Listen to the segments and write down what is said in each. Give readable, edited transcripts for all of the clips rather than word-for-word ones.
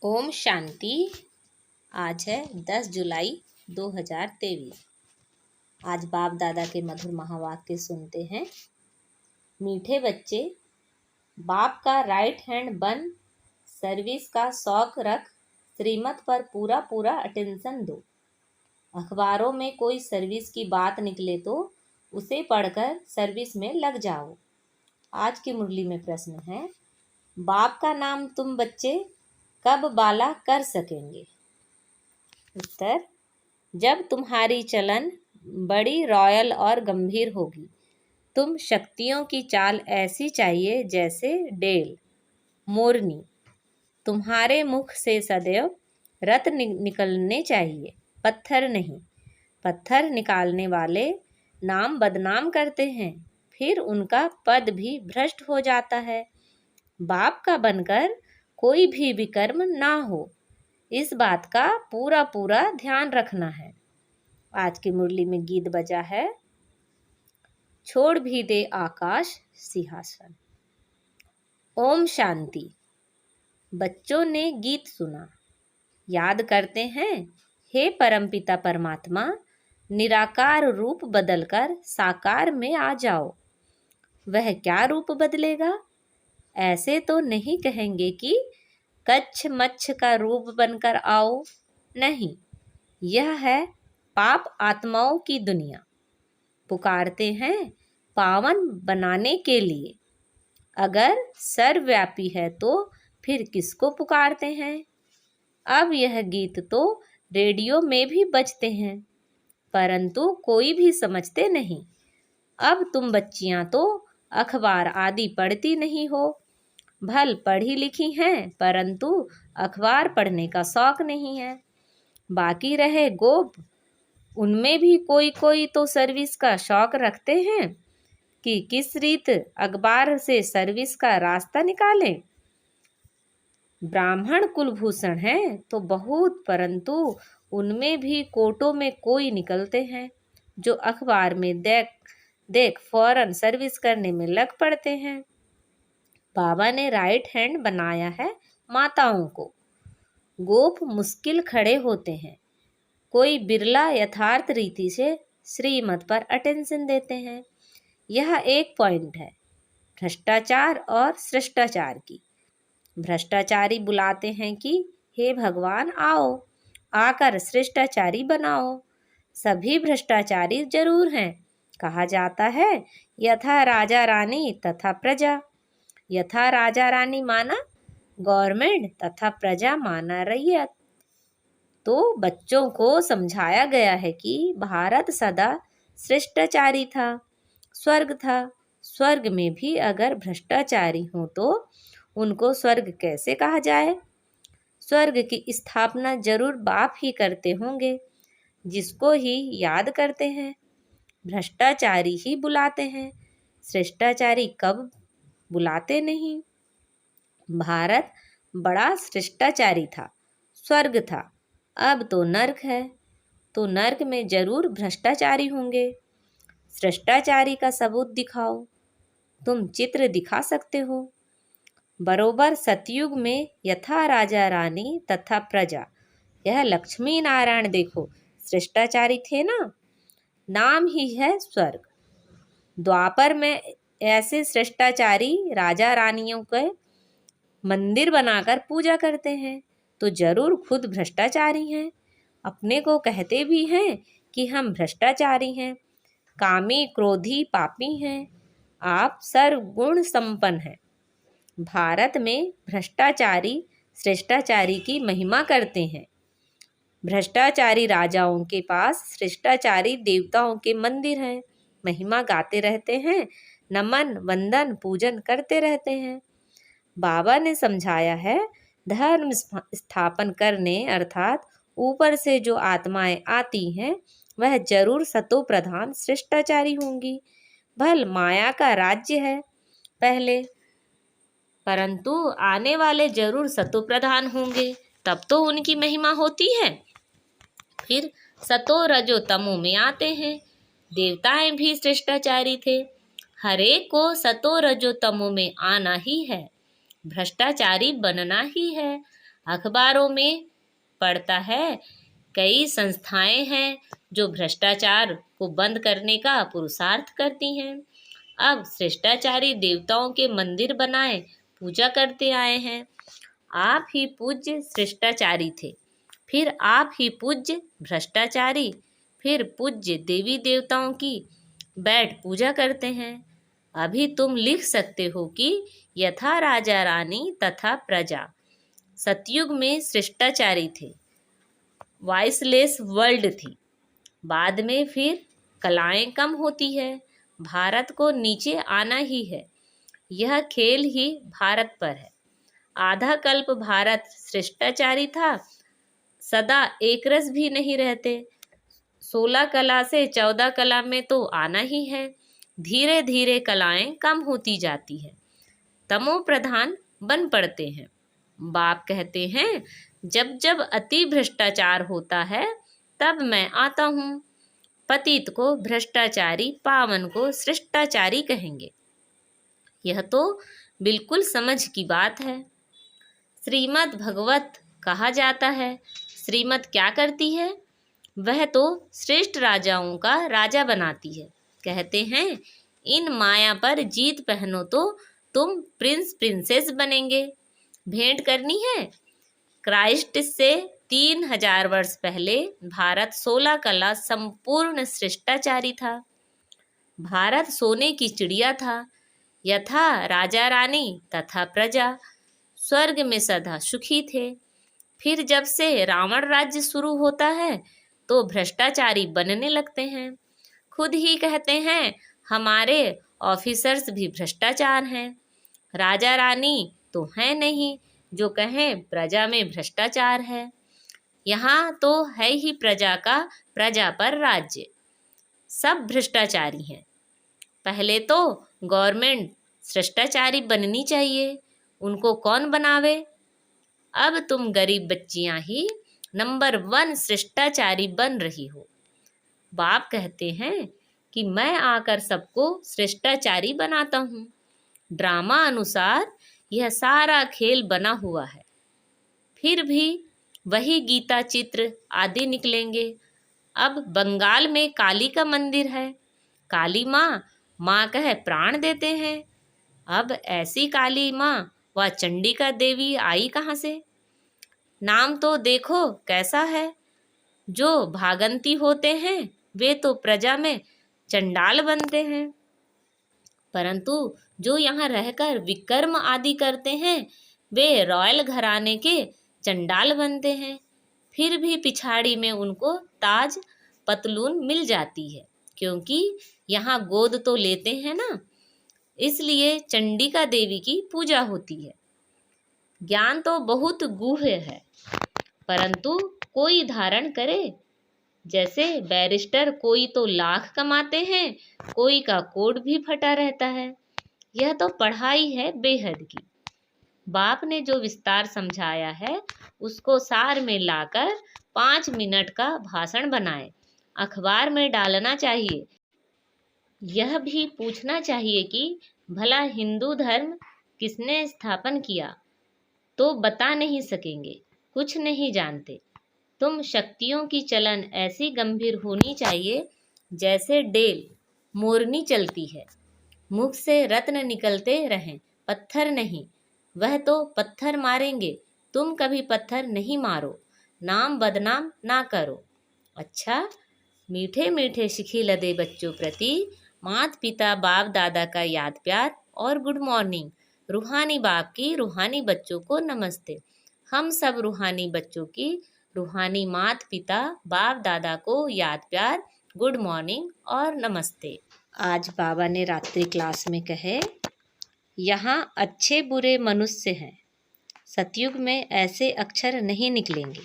ओम शांति। आज है 10 जुलाई 2023। आज बाप दादा के मधुर महावाक्य सुनते हैं। मीठे बच्चे, बाप का राइट हैंड बन, सर्विस का शौक रख, श्रीमत पर पूरा पूरा अटेंशन दो। अखबारों में कोई सर्विस की बात निकले तो उसे पढ़कर सर्विस में लग जाओ। आज की मुरली में प्रश्न है, बाप का नाम तुम बच्चे कब बाला कर सकेंगे? उत्तर, जब तुम्हारी चलन बड़ी रॉयल और गंभीर होगी। तुम शक्तियों की चाल ऐसी चाहिए जैसे डेल मोरनी। तुम्हारे मुख से सदैव रत्न निकलने चाहिए, पत्थर नहीं। पत्थर निकालने वाले नाम बदनाम करते हैं, फिर उनका पद भी भ्रष्ट हो जाता है। बाप का बनकर कोई भी विकर्म ना हो, इस बात का पूरा पूरा ध्यान रखना है। आज की मुरली में गीत बजा है, छोड़ भी दे आकाश सिंहासन। ओम शांति। बच्चों ने गीत सुना, याद करते हैं। हे परमपिता परमात्मा, निराकार रूप बदलकर साकार में आ जाओ। वह क्या रूप बदलेगा? ऐसे तो नहीं कहेंगे कि कच्छ मच्छ का रूप बनकर आओ। नहीं, यह है पाप आत्माओं की दुनिया। पुकारते हैं पावन बनाने के लिए। अगर सर्वव्यापी है तो फिर किसको पुकारते हैं? अब यह गीत तो रेडियो में भी बजते हैं, परंतु कोई भी समझते नहीं। अब तुम बच्चियां तो अखबार आदि पढ़ती नहीं हो। भल पढ़ी लिखी हैं, परंतु अखबार पढ़ने का शौक नहीं है। बाकी रहे गोप, उनमें भी कोई कोई तो सर्विस का शौक रखते हैं कि किस रीत अखबार से सर्विस का रास्ता निकालें। ब्राह्मण कुलभूषण हैं तो बहुत, परंतु उनमें भी कोटों में कोई निकलते हैं जो अखबार में देख देख फौरन सर्विस करने में लग पड़ते हैं। बाबा ने राइट हैंड बनाया है माताओं को। गोप मुश्किल खड़े होते हैं, कोई बिरला यथार्थ रीति से श्रीमत पर अटेंशन देते हैं। यह एक पॉइंट है भ्रष्टाचार और शिष्टाचार की। भ्रष्टाचारी बुलाते हैं कि हे भगवान आओ, आकर शिष्टाचारी बनाओ। सभी भ्रष्टाचारी जरूर हैं। कहा जाता है यथा राजा रानी तथा प्रजा। यथा राजा रानी माना गवर्नमेंट तथा प्रजा माना रैयत। तो बच्चों को समझाया गया है कि भारत सदा शिष्टाचारी था, स्वर्ग था। स्वर्ग में भी अगर भ्रष्टाचारी हो तो उनको स्वर्ग कैसे कहा जाए? स्वर्ग की स्थापना जरूर बाप ही करते होंगे, जिसको ही याद करते हैं। भ्रष्टाचारी ही बुलाते हैं, शिष्टाचारी कब बुलाते नहीं। भारत बड़ा शिष्टाचारी था, स्वर्ग था। अब तो नर्क है, तो नर्क में जरूर भ्रष्टाचारी होंगे। शिष्टाचारी का सबूत दिखाओ। तुम चित्र दिखा सकते हो। बरोबर सतयुग में यथा राजा रानी तथा प्रजा, यह लक्ष्मी नारायण देखो शिष्टाचारी थे ना, नाम ही है स्वर्ग। द्वापर में ऐसे शिष्टाचारी राजा रानियों के मंदिर बनाकर पूजा करते हैं, तो जरूर खुद भ्रष्टाचारी हैं। अपने को कहते भी हैं कि हम भ्रष्टाचारी हैं, कामी क्रोधी पापी हैं। आप सर्वगुण संपन्न हैं। भारत में भ्रष्टाचारी शिष्टाचारी की महिमा करते हैं। भ्रष्टाचारी राजाओं के पास शिष्टाचारी देवताओं के मंदिर हैं, महिमा गाते रहते हैं, नमन वंदन पूजन करते रहते हैं। बाबा ने समझाया है धर्म स्थापन करने अर्थात ऊपर से जो आत्माएं आती हैं वह जरूर सतो प्रधान शिष्टाचारी होंगी। भल माया का राज्य है पहले, परंतु आने वाले जरूर सतो प्रधान होंगे, तब तो उनकी महिमा होती है। फिर सतो रजो तमो में आते हैं। देवताएं भी शिष्टाचारी थे। हरेक को सतो रजो तमो में आना ही है, भ्रष्टाचारी बनना ही है। अखबारों में पढ़ता है कई संस्थाएं हैं जो भ्रष्टाचार को बंद करने का पुरुषार्थ करती हैं। अब शिष्टाचारी देवताओं के मंदिर बनाए पूजा करते आए हैं। आप ही पूज्य शिष्टाचारी थे, फिर आप ही पूज्य भ्रष्टाचारी, फिर पूज्य देवी देवताओं की बैठ पूजा करते हैं। अभी तुम लिख सकते हो कि यथा राजा रानी तथा प्रजा। सतयुग में शिष्टाचारी थे, वॉइसलेस वर्ल्ड थी। बाद में फिर कलाएं कम होती है, भारत को नीचे आना ही है। यह खेल ही भारत पर है। आधा कल्प भारत शिष्टाचारी था, सदा एकरस भी नहीं रहते। 16 कला से 14 कला में तो आना ही है। धीरे धीरे कलाएं कम होती जाती है, तमो प्रधान बन पड़ते हैं। बाप कहते हैं जब जब अति भ्रष्टाचार होता है तब मैं आता हूँ। पतित को भ्रष्टाचारी, पावन को शिष्टाचारी कहेंगे। यह तो बिल्कुल समझ की बात है। श्रीमद् भगवत कहा जाता है। श्रीमद् क्या करती है? वह तो श्रेष्ठ राजाओं का राजा बनाती है। कहते हैं इन माया पर जीत पहनो तो तुम प्रिंस प्रिंसेस बनेंगे। भेंट करनी है। क्राइस्ट से 3000 वर्ष पहले भारत 16 कला संपूर्ण शिष्टाचारी था। भारत सोने की चिड़िया था। यथा राजा रानी तथा प्रजा स्वर्ग में सदा सुखी थे। फिर जब से रावण राज्य शुरू होता है तो भ्रष्टाचारी बनने लगते हैं। खुद ही कहते हैं हमारे ऑफिसर्स भी भ्रष्टाचार हैं। राजा रानी तो हैं नहीं जो कहें प्रजा में भ्रष्टाचार है। यहाँ तो है ही प्रजा का प्रजा पर राज्य। सब भ्रष्टाचारी हैं। पहले तो गवर्नमेंट शिष्टाचारी बननी चाहिए, उनको कौन बनावे? अब तुम गरीब बच्चियां ही नंबर 1 शिष्टाचारी बन रही हो। बाप कहते हैं कि मैं आकर सबको शिष्टाचारी बनाता हूँ। ड्रामा अनुसार यह सारा खेल बना हुआ है। फिर भी वही गीता चित्र आदि निकलेंगे। अब बंगाल में काली का मंदिर है। काली माँ कह प्राण देते हैं। अब ऐसी काली माँ व चंडिका देवी आई कहाँ से? नाम तो देखो कैसा है। जो भागंती होते हैं वे तो प्रजा में चंडाल बनते हैं, परंतु जो यहाँ रहकर विकर्म आदि करते हैं वे रॉयल घराने के चंडाल बनते हैं। फिर भी पिछाड़ी में उनको ताज पतलून मिल जाती है, क्योंकि यहाँ गोद तो लेते हैं ना, इसलिए चंडिका देवी की पूजा होती है। ज्ञान तो बहुत गूढ़ है, परंतु कोई धारण करे। जैसे बैरिस्टर कोई तो लाख कमाते हैं, कोई का कोट भी फटा रहता है। यह तो पढ़ाई है बेहद की। बाप ने जो विस्तार समझाया है उसको सार में लाकर 5 मिनट का भाषण बनाए, अखबार में डालना चाहिए। यह भी पूछना चाहिए कि भला हिंदू धर्म किसने स्थापन किया? तो बता नहीं सकेंगे, कुछ नहीं जानते। तुम शक्तियों की चलन ऐसी गंभीर होनी चाहिए जैसे डेल मोरनी चलती है। मुख से रत्न निकलते रहें, पत्थर नहीं। वह तो पत्थर मारेंगे, तुम कभी पत्थर नहीं मारो। नाम बदनाम ना करो। अच्छा, मीठे मीठे शिखी लदे बच्चों प्रति माता पिता बाप दादा का याद प्यार और गुड मॉर्निंग। रूहानी बाप की रूहानी बच्चों को नमस्ते। हम सब रूहानी बच्चों की रूहानी माता पिता बाप दादा को याद प्यार, गुड मॉर्निंग और नमस्ते। आज बाबा ने रात्रि क्लास में कहे, यहाँ अच्छे बुरे मनुष्य हैं। सतयुग में ऐसे अक्षर नहीं निकलेंगे।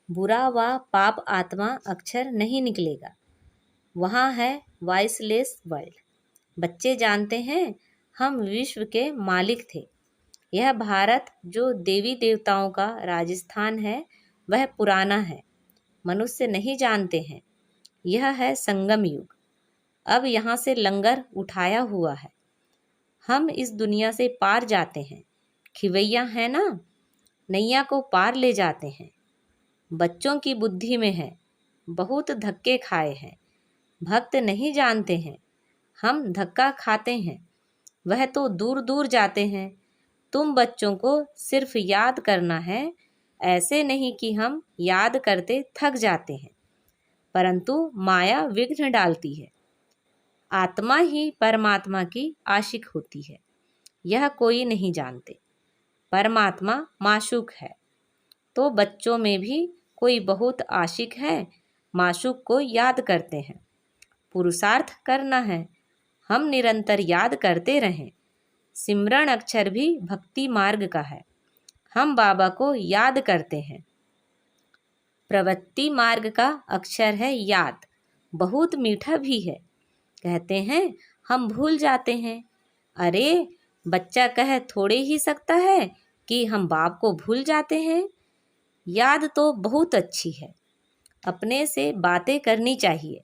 बुरा व पाप आत्मा अक्षर नहीं निकलेगा। वहाँ है वॉइसलेस वर्ल्ड। बच्चे जानते हैं हम विश्व के मालिक थे। यह भारत जो देवी देवताओं का राजस्थान है वह पुराना है, मनुष्य नहीं जानते हैं। यह है संगम युग। अब यहाँ से लंगर उठाया हुआ है। हम इस दुनिया से पार जाते हैं। खिवैया है ना, नैया को पार ले जाते हैं। बच्चों की बुद्धि में है, बहुत धक्के खाए हैं। भक्त नहीं जानते हैं, हम धक्का खाते हैं, वह तो दूर दूर जाते हैं। तुम बच्चों को सिर्फ याद करना है, ऐसे नहीं कि हम याद करते थक जाते हैं, परंतु माया विघ्न डालती है। आत्मा ही परमात्मा की आशिक होती है, यह कोई नहीं जानते। परमात्मा माशूक है, तो बच्चों में भी कोई बहुत आशिक है, माशूक को याद करते हैं। पुरुषार्थ करना है, हम निरंतर याद करते रहें। सिमरण अक्षर भी भक्ति मार्ग का है, हम बाबा को याद करते हैं। प्रवृत्ति मार्ग का अक्षर है याद, बहुत मीठा भी है। कहते हैं हम भूल जाते हैं। अरे बच्चा कह थोड़े ही सकता है कि हम बाप को भूल जाते हैं। याद तो बहुत अच्छी है, अपने से बातें करनी चाहिए।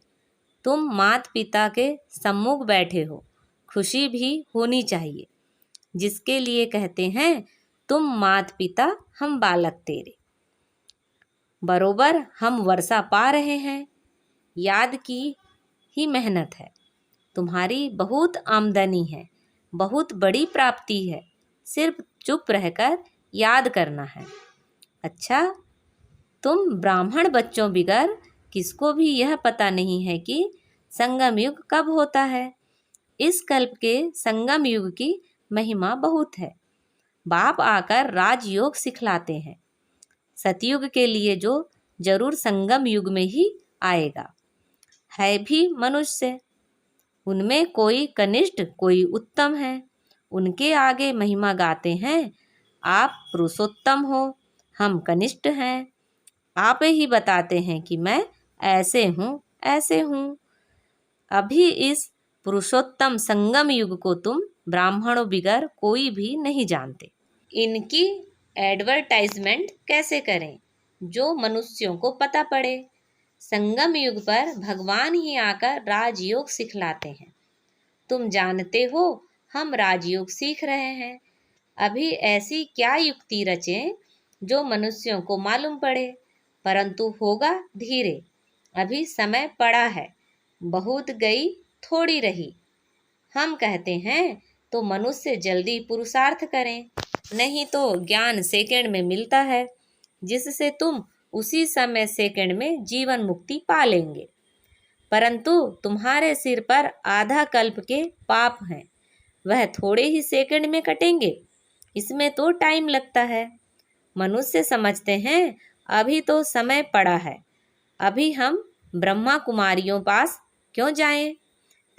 तुम माता पिता के सम्मुख बैठे हो, खुशी भी होनी चाहिए, जिसके लिए कहते हैं तुम माता पिता हम बालक तेरे। बरोबर हम वर्षा पा रहे हैं, याद की ही मेहनत है। तुम्हारी बहुत आमदनी है, बहुत बड़ी प्राप्ति है, सिर्फ चुप रहकर याद करना है। अच्छा, तुम ब्राह्मण बच्चों बिगर किसको भी यह पता नहीं है कि संगम युग कब होता है। इस कल्प के संगम युग की महिमा बहुत है। बाप आकर राजयोग सिखलाते हैं। सतयुग के लिए जो जरूर संगम युग में ही आएगा। है भी मनुष्य, उनमें कोई कनिष्ठ कोई उत्तम है। उनके आगे महिमा गाते हैं, आप पुरुषोत्तम हो, हम कनिष्ठ हैं। आप ही बताते हैं कि मैं ऐसे हूँ ऐसे हूँ। अभी इस पुरुषोत्तम संगम युग को तुम ब्राह्मणों बिगर कोई भी नहीं जानते। इनकी एडवर्टाइजमेंट कैसे करें जो मनुष्यों को पता पड़े। संगम युग पर भगवान ही आकर राजयोग सिखलाते हैं। तुम जानते हो हम राजयोग सीख रहे हैं। अभी ऐसी क्या युक्ति रचें जो मनुष्यों को मालूम पड़े, परंतु होगा धीरे। अभी समय पड़ा है, बहुत गई थोड़ी रही। हम कहते हैं तो मनुष्य जल्दी पुरुषार्थ करें, नहीं तो ज्ञान सेकंड में मिलता है, जिससे तुम उसी समय सेकंड में जीवन मुक्ति पा लेंगे। परंतु तुम्हारे सिर पर आधा कल्प के पाप हैं, वह थोड़े ही सेकंड में कटेंगे, इसमें तो टाइम लगता है। मनुष्य समझते हैं अभी तो समय पड़ा है, अभी हम ब्रह्मा कुमारियों पास क्यों जाएं,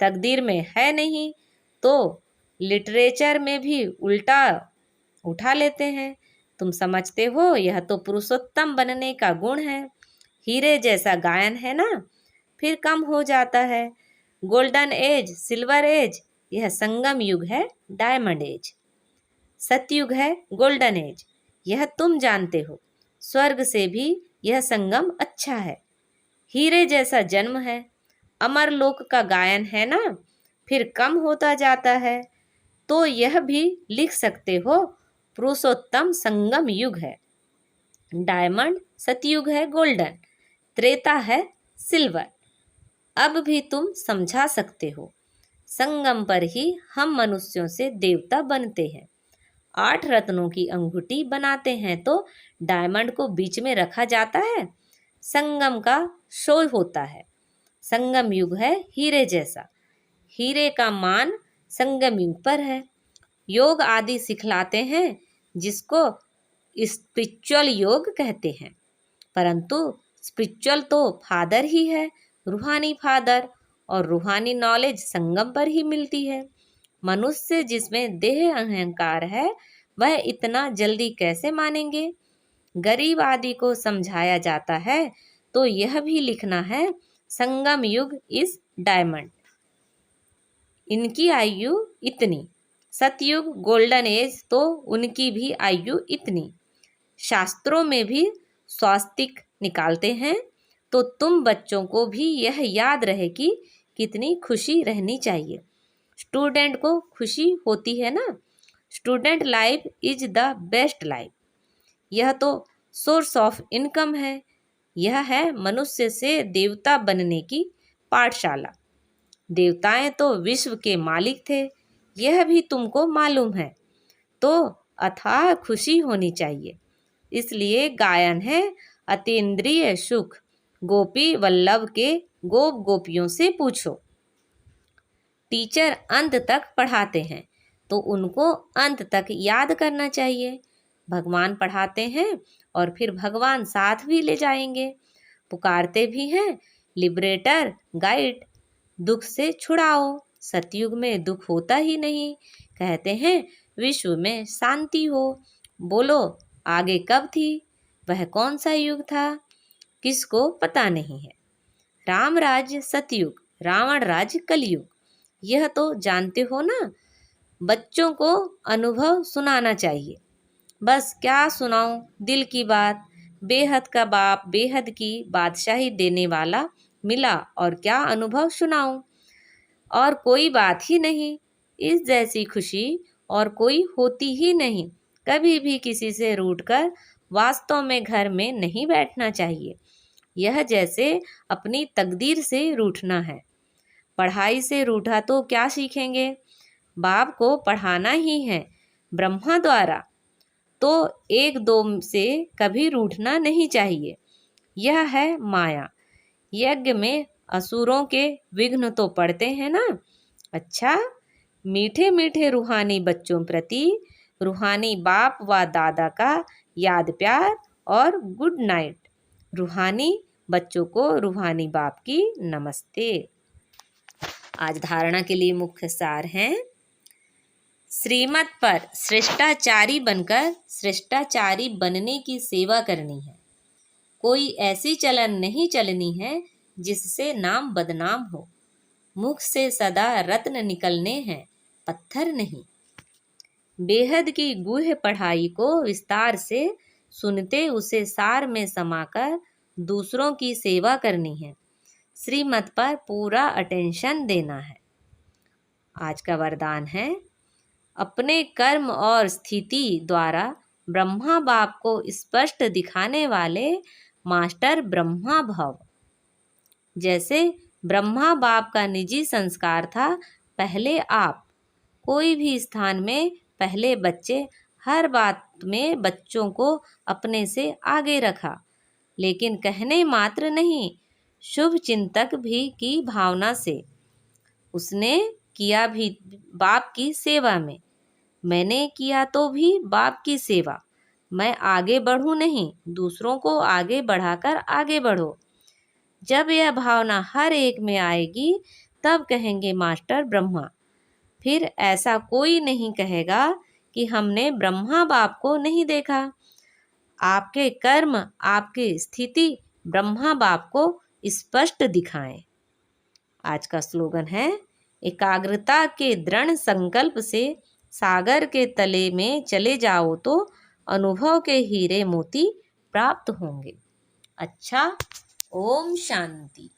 तकदीर में है नहीं, तो लिटरेचर में भी उल्टा उठा लेते हैं। तुम समझते हो यह तो पुरुषोत्तम बनने का गुण है, हीरे जैसा गायन है ना, फिर कम हो जाता है। गोल्डन एज, सिल्वर एज, यह संगम युग है डायमंड एज। सतयुग है गोल्डन एज, यह तुम जानते हो। स्वर्ग से भी यह संगम अच्छा है, हीरे जैसा जन्म है, अमर लोक का गायन है ना, फिर कम होता जाता है। तो यह भी लिख सकते हो पुरुषोत्तम संगम युग है, डायमंड सतयुग है गोल्डन, त्रेता है सिल्वर। अब भी तुम समझा सकते हो, संगम पर ही हम मनुष्यों से देवता बनते हैं। 8 रत्नों की अंगूठी बनाते हैं तो डायमंड को बीच में रखा जाता है, संगम का शो होता है। संगम युग है हीरे जैसा, हीरे का मान संगम युग पर है। योग आदि सिखलाते हैं जिसको स्पिरिचुअल योग कहते हैं, परंतु स्पिरिचुअल तो फादर ही है, रूहानी फादर, और रूहानी नॉलेज संगम पर ही मिलती है। मनुष्य जिसमें देह अहंकार है वह इतना जल्दी कैसे मानेंगे। गरीब आदि को समझाया जाता है तो यह भी लिखना है संगम युग इस डायमंड, इनकी आयु इतनी। सतयुग गोल्डन एज तो उनकी भी आयु इतनी। शास्त्रों में भी स्वास्तिक निकालते हैं, तो तुम बच्चों को भी यह याद रहे कि कितनी खुशी रहनी चाहिए। स्टूडेंट को खुशी होती है ना, student life is the best life. यह तो सोर्स ऑफ इनकम है। यह है मनुष्य से देवता बनने की पाठशाला। देवताएं तो विश्व के मालिक थे, यह भी तुमको मालूम है, तो अथाह खुशी होनी चाहिए। इसलिए गायन है अतीन्द्रिय सुख। गोपी वल्लभ के गोप गोपियों से पूछो। टीचर अंत तक पढ़ाते हैं तो उनको अंत तक याद करना चाहिए। भगवान पढ़ाते हैं और फिर भगवान साथ भी ले जाएंगे। पुकारते भी हैं, लिबरेटर गाइड, दुख से छुड़ाओ। सतयुग में दुख होता ही नहीं। कहते हैं विश्व में शांति हो। बोलो आगे कब थी? वह कौन सा युग था? किसको पता नहीं है। राम राज्य सतयुग, रावण राज्य कलयुग, यह तो जानते हो ना। बच्चों को अनुभव सुनाना चाहिए। बस क्या सुनाऊं, दिल की बात। बेहद का बाप बेहद की बादशाही देने वाला मिला, और क्या अनुभव सुनाऊं। और कोई बात ही नहीं, इस जैसी खुशी और कोई होती ही नहीं। कभी भी किसी से रूठकर वास्तव में घर में नहीं बैठना चाहिए। यह जैसे अपनी तकदीर से रूठना है। पढ़ाई से रूठा तो क्या सीखेंगे? बाप को पढ़ाना ही है ब्रह्मा द्वारा, तो एक दो से कभी रूठना नहीं चाहिए। यह है माया। यज्ञ में असुरों के विघ्न तो पड़ते हैं ना। अच्छा, मीठे मीठे रूहानी बच्चों प्रति रूहानी बाप व दादा का याद प्यार और गुड नाइट। रूहानी बच्चों को रूहानी बाप की नमस्ते। आज धारणा के लिए मुख्य सार हैं। श्रीमत पर श्रेष्ठाचारी बनकर श्रेष्ठाचारी बनने की सेवा करनी है। कोई ऐसी चलन नहीं चलनी है जिससे नाम बदनाम हो। मुख से सदा रत्न निकलने हैं, पत्थर नहीं। बेहद की गूढ़ पढ़ाई को विस्तार से सुनते उसे सार में समाकर दूसरों की सेवा करनी है। श्रीमत पर पूरा अटेंशन देना है। आज का वरदान है, अपने कर्म और स्थिति द्वारा ब्रह्मा बाप को स्पष्ट दिखाने वाले मास्टर ब्रह्मा भव। जैसे ब्रह्मा बाप का निजी संस्कार था, पहले आप। कोई भी स्थान में पहले बच्चे, हर बात में बच्चों को अपने से आगे रखा, लेकिन कहने मात्र नहीं, शुभ चिंतक भी की भावना से। उसने किया भी बाप की सेवा में। मैंने किया तो भी बाप की सेवा। मैं आगे बढ़ूं नहीं, दूसरों को आगे बढ़ाकर आगे बढ़ो। जब यह भावना हर एक में आएगी, तब कहेंगे मास्टर ब्रह्मा। फिर ऐसा कोई नहीं कहेगा कि हमने ब्रह्मा बाप को नहीं देखा। आपके कर्म, आपकी स्थिति ब्रह्मा बाप को स्पष्ट दिखाएं। आज का स्लोगन है, एकाग्रता के दृढ़ संकल्प से सागर के तले में चले जाओ तो अनुभव के हीरे मोती प्राप्त होंगे। अच्छा, ओम शांति।